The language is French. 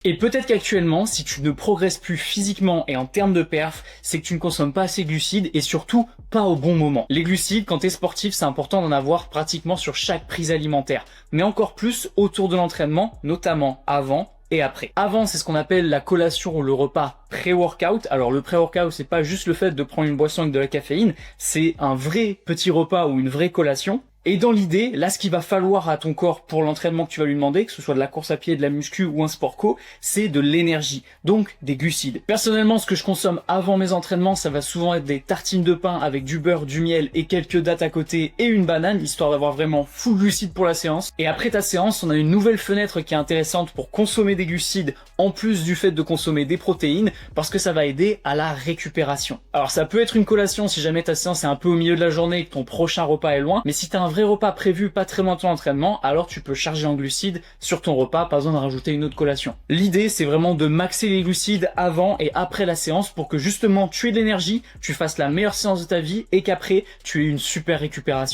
Et peut-être qu'actuellement, si tu ne progresses plus physiquement et en termes de perf, c'est que tu ne consommes pas assez de glucides et surtout pas au bon moment. Les glucides, quand tu es sportif, c'est important d'en avoir pratiquement sur chaque prise alimentaire, mais encore plus autour de l'entraînement, notamment avant et après. Avant, c'est ce qu'on appelle la collation ou le repas pré-workout. Alors le pré-workout, c'est pas juste le fait de prendre une boisson avec de la caféine, c'est un vrai petit repas ou une vraie collation. Et dans l'idée, là, ce qu'il va falloir à ton corps pour l'entraînement que tu vas lui demander, que ce soit de la course à pied, de la muscu ou un sport co, c'est de l'énergie, donc des glucides. Personnellement, ce que je consomme avant mes entraînements, ça va souvent être des tartines de pain avec du beurre, du miel et quelques dattes à côté et une banane, histoire d'avoir vraiment full glucides pour la séance. Et après ta séance, on a une nouvelle fenêtre qui est intéressante pour consommer des glucides, en plus du fait de consommer des protéines, parce que ça va aider à la récupération. Alors ça peut être une collation si jamais ta séance est un peu au milieu de la journée et que ton prochain repas est loin, mais si t'as un vrai repas prévu pas très loin de ton entraînement, alors tu peux charger en glucides sur ton repas, pas besoin de rajouter une autre collation. L'idée, c'est vraiment de maxer les glucides avant et après la séance pour que justement tu aies de l'énergie, tu fasses la meilleure séance de ta vie et qu'après tu aies une super récupération.